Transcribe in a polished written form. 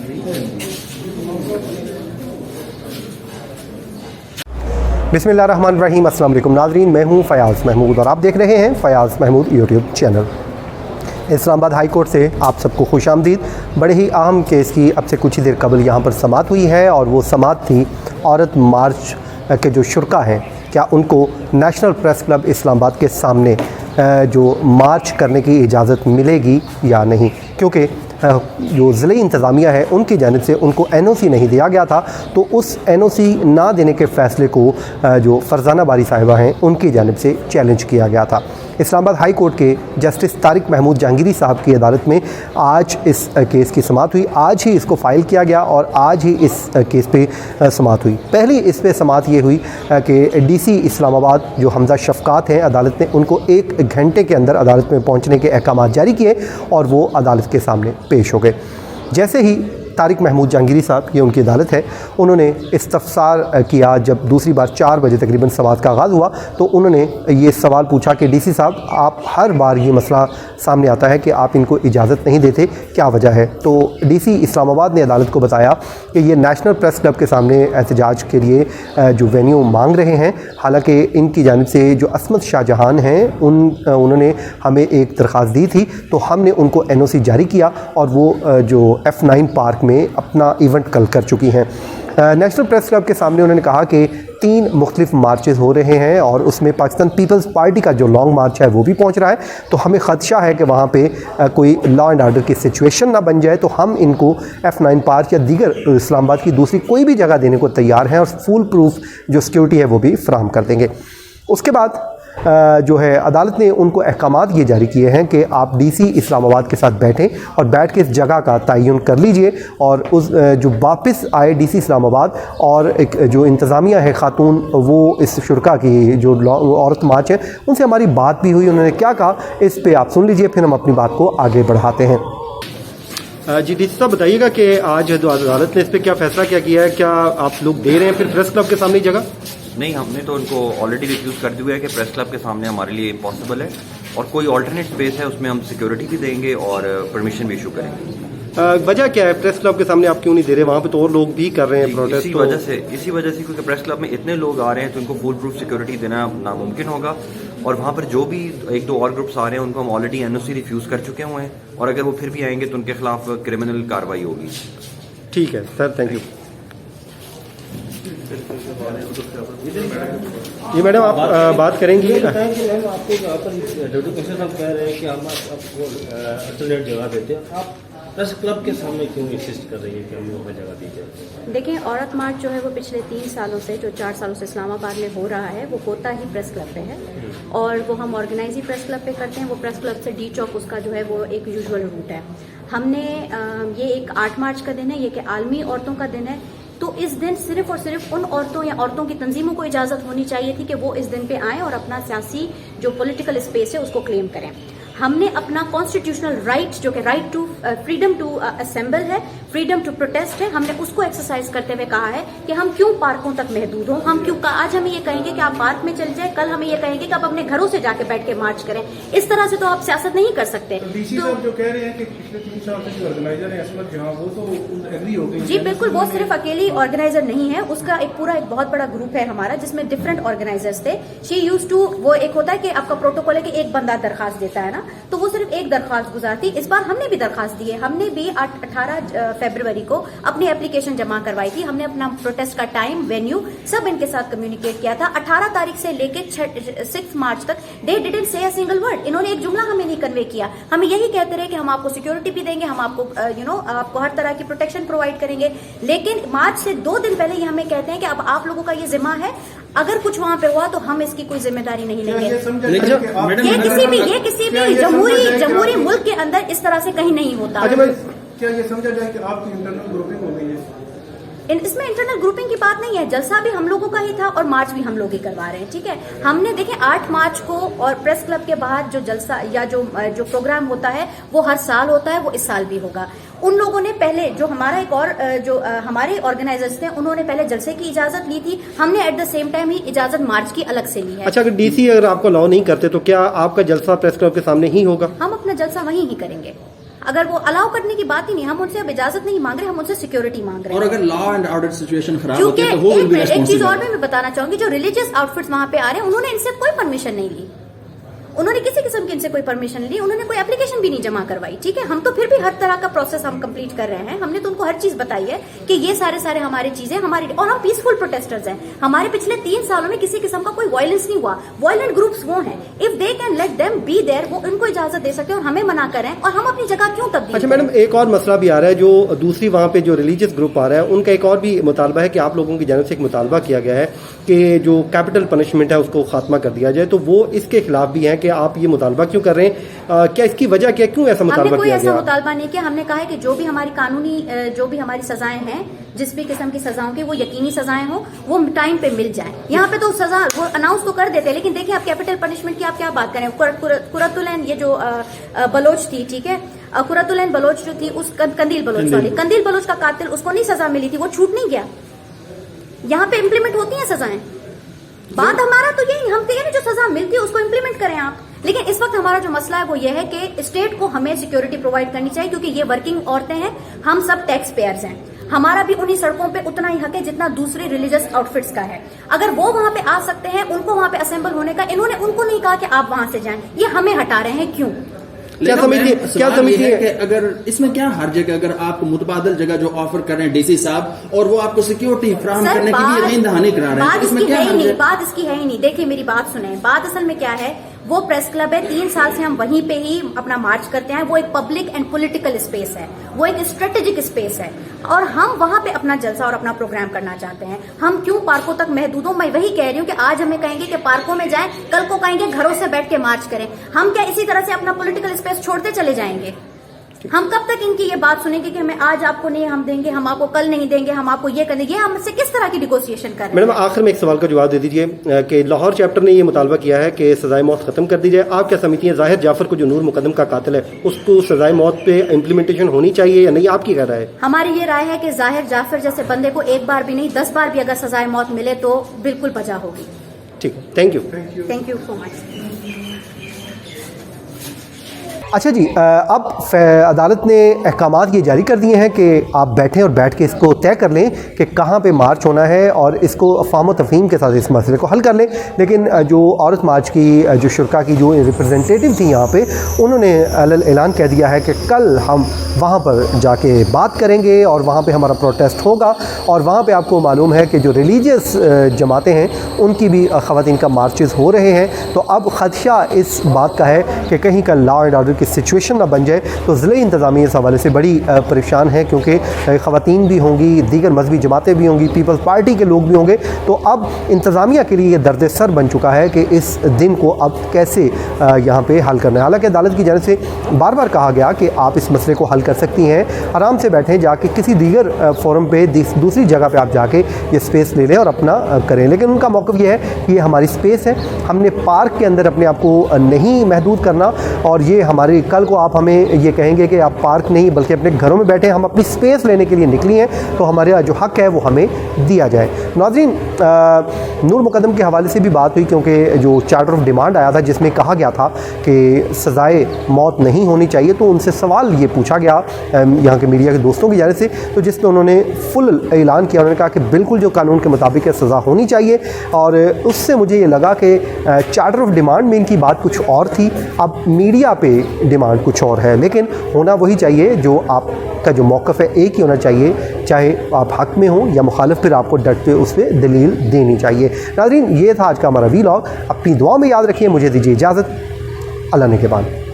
बिस्मिल्लाहिर्रहमानिर्रहीम। अस्सलाम वालेकुम नाज़रीन, मैं हूं फ़याज़ महमूद और आप देख रहे हैं Fayaz Mahmood YouTube channel. Islamabad high court से आप सबको खुश आमदीद। बड़े ही अहम केस की अब से कुछ ही देर कबल यहाँ पर समाअत हुई है और वो समाअत थी औरत मार्च के जो शुरका हैं, क्या उनको नेशनल प्रेस क्लब इस्लामाबाद के सामने जो मार्च करने की इजाज़त मिलेगी या नहीं, क्योंकि जो ज़िले इंतज़ामिया है उनकी जानिब से उनको NOC नहीं दिया गया था, तो उस NOC ना देने के फ़ैसले को जो फरजाना बारी साहिबा हैं उनकी जानिब से चैलेंज किया गया था। इस्लामाबाद हाई कोर्ट के जस्टिस तारिक महमूद जहांगीरी साहब की अदालत में आज इस केस की समाअत हुई। आज ही इसको फ़ाइल किया गया और आज ही इस केस पे समाअत हुई। पहली इस पे समाअत ये हुई कि DC इस्लामाबाद जो हमजा शफ़क़ात हैं, अदालत ने उनको 1 घंटे के अंदर अदालत में पहुंचने के अहकाम जारी किए और वो अदालत के सामने पेश हो गए। जैसे ही तारिक महमूद जहांगीरी साहब, ये उनकी अदालत है, उन्होंने इस्तफ़सार किया। जब दूसरी बार 4 बजे तकरीबन समाअत का आगाज़ हुआ तो उन्होंने ये सवाल पूछा कि DC साहब, आप हर बार ये मसला सामने आता है कि आप इनको इजाज़त नहीं देते, क्या वजह है? तो DC इस्लामाबाद ने अदालत को बताया कि ये नेशनल प्रेस क्लब के सामने एहतजाज के लिए जो वेन्यू मांग रहे हैं, हालांकि इनकी जानिब से जो असमत शाहजहान हैं उन्होंने हमें एक दरख्वास्त दी थी, तो हमने उनको NOC जारी किया और वो जो F9 पार्क में अपना इवेंट कल कर चुकी हैं। नेशनल प्रेस क्लब के सामने उन्होंने कहा कि 3 मुख्तलिफ मार्चेस हो रहे हैं और उसमें पाकिस्तान पीपल्स पार्टी का जो लॉन्ग मार्च है वो भी पहुंच रहा है, तो हमें ख़दशा है कि वहाँ पे कोई लॉ एंड आर्डर की सिचुएशन ना बन जाए, तो हम इनको F9 पार्क या दीगर इस्लामाबाद की दूसरी कोई भी जगह देने को तैयार हैं और फुल प्रूफ जो सिक्योरिटी है वो भी फराहम कर देंगे। उसके बाद जो है अदालत ने उनको अहकामात ये जारी किए हैं कि आप DC इस्लामाबाद के साथ बैठें और बैठ के इस जगह का तयन कर लीजिए और उस जो वापस आए DC इस्लामाबाद और एक जो इंतज़ामिया है खातून, वो इस शुरका की जो औरत मार्च है उनसे हमारी बात भी हुई। उन्होंने क्या कहा इस पे आप सुन लीजिए, फिर हम अपनी बात को आगे बढ़ाते हैं। जी DC साहब, बताइएगा कि आज अदालत ने इस पर क्या फ़ैसला क्या किया है? क्या आप लोग दे रहे हैं फिर प्रेस क्लब के सामने जगह? नहीं, हमने तो उनको ऑलरेडी रिफ्यूज़ कर दिया है कि प्रेस क्लब के सामने हमारे लिए इम्पॉसिबल है और कोई ऑल्टरनेट स्पेस है उसमें हम सिक्योरिटी भी देंगे और परमिशन भी इशू करेंगे। वजह क्या है प्रेस क्लब के सामने आप क्यों नहीं दे रहे? वहाँ पे तो और लोग भी कर रहे हैं प्रोटेस्ट। इसी वजह से क्योंकि प्रेस क्लब में इतने लोग आ रहे हैं तो उनको फुल प्रूफ सिक्योरिटी देना नामुमकिन होगा और वहाँ पर जो भी 1-2 और ग्रुप्स आ रहे हैं उनको हम ऑलरेडी NOC रिफ्यूज़ कर चुके हुए हैं और अगर वो फिर भी आएंगे तो उनके खिलाफ क्रिमिनल कार्रवाई होगी। ठीक है सर, थैंक यू। जी मैडम, आप बात करेंगी? आपको ड्यूटी कमिश्नर साहब कह रहे हैं कि हम आपको अल्टरनेट जगह देते हैं, आप प्रेस क्लब के सामने क्यों इंसिस्ट कर रही है कि हमें वहाँ जगह दी जाए? देखिए, औरत मार्च जो है वो पिछले 3 सालों से, जो 4 सालों से इस्लामाबाद में हो रहा है, वो होता ही प्रेस क्लब पे है और वो हम ऑर्गेनाइज ही प्रेस क्लब पे करते हैं। वो प्रेस क्लब से D चौक उसका जो है वो एक यूजुअल रूट है। हमने ये एक 8 मार्च का दिन है, ये कि आलमी औरतों का दिन है, तो इस दिन सिर्फ और सिर्फ उन औरतों या औरतों की तंजीमों को इजाज़त होनी चाहिए थी कि वो इस दिन पे आएँ और अपना सियासी जो पॉलिटिकल स्पेस है उसको क्लेम करें। हमने अपना कॉन्स्टिट्यूशनल राइट, जो कि right to freedom to assemble है, फ्रीडम टू प्रोटेस्ट है, हमने उसको एक्सरसाइज करते हुए कहा है कि हम क्यों पार्कों तक महदूद हों। हम क्यों आज हमें ये कहेंगे कि आप पार्क में चल जाए, कल हमें ये कहेंगे कि आप अपने घरों से जाके बैठ के मार्च करें। इस तरह से तो आप सियासत नहीं कर सकते। DC साहब जो कह रहे हैं कि पिछले 3 साल से जो ऑर्गेनाइजर है असमत जहां, वो तो एग्री हो गई। जी बिल्कुल, वो सिर्फ अकेली ऑर्गेनाइजर नहीं है, उसका एक बहुत बड़ा ग्रुप है हमारा जिसमें डिफरेंट ऑर्गेनाइजर्स थे। शी यूज्ड टू, वो एक होता है कि आपका प्रोटोकॉल है कि एक बंदा दरखास्त देता है ना, तो वो सिर्फ एक दरखास्त गुजारती। इस बार हमने भी दरखास्त दी है, हमने भी 18 फरवरी को अपनी एप्लीकेशन जमा करवाई थी। हमने अपना प्रोटेस्ट का टाइम, वेन्यू सब इनके साथ कम्युनिकेट किया था। 18 तारीख से लेके 6 मार्च तक they didn't say a single word, इन्होंने एक जुमला हमें नहीं कन्वे किया। हमें यही कहते रहे कि हम आपको सिक्योरिटी भी देंगे, हम आपको आपको हर तरह की प्रोटेक्शन प्रोवाइड करेंगे, लेकिन मार्च से 2 दिन पहले ये हमें कहते हैं कि अब आप लोगों का ये जिम्मा है, अगर कुछ वहां पे हुआ तो हम इसकी कोई जिम्मेदारी नहीं लेंगे। ये किसी भी जमहूरी मुल्क के अंदर इस तरह से कहीं नहीं होता। क्या ये समझा जाए कि आपकी इंटरनल ग्रुपिंग हो गई है? इसमें इंटरनल ग्रुपिंग की बात नहीं है, जलसा भी हम लोगों का ही था और मार्च भी हम लोग ही करवा रहे हैं। ठीक है, हमने देखें 8 मार्च को और प्रेस क्लब के बाद जो जलसा या जो प्रोग्राम होता है वो हर साल होता है, वो इस साल भी होगा। उन लोगों ने पहले जो हमारा एक और जो हमारे ऑर्गेनाइजर्स थे उन्होंने पहले जलसे की इजाजत ली थी, हमने एट द सेम टाइम ही इजाजत मार्च की अलग से ली है। अच्छा, अगर DC अगर आपको अलाउ नहीं करते तो क्या आपका जलसा प्रेस क्लब के सामने ही होगा? हम अपना जलसा वहीं ही करेंगे। अगर वो अलाउ करने की बात ही नहीं, हम उनसे अब इजाजत नहीं मांग रहे, हम उनसे सिक्योरिटी मांग रहे हैं। और अगर लॉ एंड ऑर्डर सिचुएशन खराब होती क्योंकि है तो वो will be एक चीज responsible। और भी मैं बताना चाहूंगी, जो रिलीजियस आउटफिट्स वहां पे आ रहे हैं उन्होंने इनसे कोई परमिशन नहीं ली, उन्होंने किसी किस्म की इनसे कोई परमिशन ली, उन्होंने कोई एप्लीकेशन भी नहीं जमा करवाई, ठीक है। हम तो फिर भी हर तरह का प्रोसेस हम कंप्लीट कर रहे हैं, हमने तो उनको हर चीज बताई है कि ये सारे हमारी चीजें हमारी, और हम पीसफुल प्रोटेस्टर्स हैं। हमारे पिछले 3 सालों में किसी किस्म का कोई वायलेंस नहीं हुआ। वायलेंट ग्रुप्स वो हैं, if they can let them be there, वो उनको इजाजत दे सकते हैं और हमें मना करें, और हम अपनी जगह क्यों तब्दील अच्छा करें? मैडम, एक और मसला भी आ रहा है, जो दूसरी वहाँ पे जो रिलीजियस ग्रुप आ रहा है उनका एक और भी मुतालबा है कि आप लोगों की जानब से एक मुतालबा किया गया है कि जो कैपिटल पनिशमेंट है उसको खात्मा कर दिया जाए, तो वो इसके खिलाफ भी हैं कि आप ये मुतालबा क्यों कर रहे हैं? क्या इसकी वजह क्या, क्यों ऐसा मुतालबा हमने कोई किया ऐसा गया? मुतालबा नहीं किया, हमने कहा है कि जो भी हमारी कानूनी जो भी हमारी सजाएं हैं, जिस भी किस्म की सजाओं की, वो यकीनी सजाएं हो, वो टाइम पे मिल जाए। यहाँ पे तो सजा वो अनाउंस तो कर देते हैं, लेकिन देखिए आप कैपिटल पनिशमेंट की आप क्या बात करें। कुरतुलैन ये जो बलोच थी, ठीक है, कुरतुलैन बलोच जो थी, उस कंदील बलोच का कातिल, उसको नहीं सजा मिली थी, वो छूट नहीं गया। यहाँ पे इम्प्लीमेंट होती हैं सजाएं। बात हमारा तो यही, हम कहें जो सजा मिलती है उसको इम्प्लीमेंट करें आप। लेकिन इस वक्त हमारा जो मसला है वो ये है कि स्टेट को हमें सिक्योरिटी प्रोवाइड करनी चाहिए, क्योंकि ये वर्किंग औरतें हैं, हम सब टैक्स पेयर्स हैं, हमारा भी उन्हीं सड़कों पे उतना ही हक है जितना दूसरी रिलीजियस आउटफिट्स का है। अगर वो वहां पे आ सकते हैं, उनको वहां पे असेंबल होने का, इन्होंने उनको नहीं कहा कि आप वहां से जाएं, ये हमें हटा रहे हैं, क्यों? क्या समझिए कि अगर इसमें क्या हर्ज है कि अगर आप मुतबादल जगह जो ऑफर कर रहे हैं डीसी साहब, और वो आपको सिक्योरिटी फ्राहम करने के लिए नींद दहानी करा रहे हैं, इसमें क्या हर्ज है? बात इसकी है ही नहीं। देखिए मेरी बात सुने, बात असल में क्या है, वो प्रेस क्लब है, 3 साल से हम वहीं पे ही अपना मार्च करते हैं। वो एक पब्लिक एंड पॉलिटिकल स्पेस है, वो एक स्ट्रेटेजिक स्पेस है, और हम वहां पे अपना जलसा और अपना प्रोग्राम करना चाहते हैं। हम क्यों पार्कों तक महदूद हो? मैं वही कह रही हूँ कि आज हमें कहेंगे कि पार्कों में जाएं, कल को कहेंगे घरों से बैठ के मार्च करें। हम क्या इसी तरह से अपना पॉलिटिकल स्पेस छोड़ते चले जाएंगे? हम कब तक इनकी ये बात सुनेंगे कि हमें आज आपको नहीं हम देंगे, हम आपको कल नहीं देंगे, हम आपको ये कर देंगे? ये हमसे किस तरह की निगोशिएशन कर रहे हैं? मैडम आखिर में एक सवाल का जवाब दे दीजिए कि लाहौर चैप्टर ने ये मुतालबा किया है कि सजाए मौत खत्म कर दी जाए। आप क्या समझती हैं, जाहिर जाफर को जो नूर मुकदम का कातिल है उसको सजाए मौत पे इम्प्लीमेंटेशन होनी चाहिए या नहीं? आपकी क्या राय है? हमारी ये राय है कि जाहिर जाफर जैसे बंदे को एक बार भी नहीं 10 बार भी अगर सजाए मौत मिले तो बिल्कुल बजा होगी। ठीक है, thank you. Thank you so much. अच्छा जी, अब अदालत ने अहकामात ये जारी कर दिए हैं कि आप बैठें और बैठ के इसको तय कर लें कि कहाँ पे मार्च होना है, और इसको अफ़वाम व तफ़हीम के साथ इस मसले को हल कर लें। लेकिन जो औरत मार्च की जो शुरा की जो रिप्रेजेंटेटिव थी यहाँ पे, उन्होंने ऐलान कह दिया है कि कल हम वहाँ पर जाके बात करेंगे और वहाँ पे हमारा प्रोटेस्ट होगा। और वहाँ पे आपको मालूम है कि जो रिलीजियस जमातें हैं उनकी भी ख़वातीन का मार्चेस हो रहे हैं। तो अब ख़दशा इस बात का है कि कहीं का लॉ एंड ऑर्डर की सिचुएशन ना बन जाए। तो ज़िले इंतज़ामिया इस हवाले से बड़ी परेशान है, क्योंकि ख़वातीन भी होंगी, दीगर मजहबी जमातें भी होंगी, पीपल्स पार्टी के लोग भी होंगे। तो अब इंतज़ामिया के लिए ये दर्द सर बन चुका है कि इस दिन को अब कैसे यहाँ पे हल करना है। हालांकि अदालत की जानिब से बार बार कहा गया कि आप इस मसले को हल कर सकती हैं, आराम से बैठें, जाके किसी दीगर फोरम पे दूसरी जगह पे आप जाके ये स्पेस ले लें और अपना करें। लेकिन उनका मौक़िफ़ ये है कि ये हमारी स्पेस है, हमने पार्क के अंदर अपने आप को नहीं महदूद करना, और ये हमारे कल को आप हमें ये कहेंगे कि आप पार्क नहीं बल्कि अपने घरों में बैठे, हम अपनी स्पेस लेने के लिए निकली हैं, तो हमारे जो हक़ है वो हमें दिया जाए। नाज़रीन, नूर मुकदम के हवाले से भी बात हुई, क्योंकि जो चार्टर ऑफ डिमांड आया था जिसमें कहा गया था कि सज़ाए मौत नहीं होनी चाहिए, तो उनसे सवाल ये पूछा गया यहाँ के मीडिया के दोस्तों की जानिब से, तो जिसमें उन्होंने फुल ऐलान किया, उन्होंने कहा कि बिल्कुल जो कानून के मुताबिक सज़ा होनी चाहिए। और उससे मुझे ये लगा कि चार्टर ऑफ डिमांड में इनकी बात कुछ और थी, अब मीडिया पे डिमांड कुछ और है। लेकिन होना वही चाहिए, जो आपका जो मौक़िफ़ है एक ही होना चाहिए, चाहे आप हक़ में हों या मुखालिफ, फिर आपको डट पे उस पर दलील देनी चाहिए। नाज़रीन, ये था आज का हमारा वीलॉग। अपनी दुआ में याद रखिए। मुझे दीजिए इजाज़त। अल्लाह ने के बाद।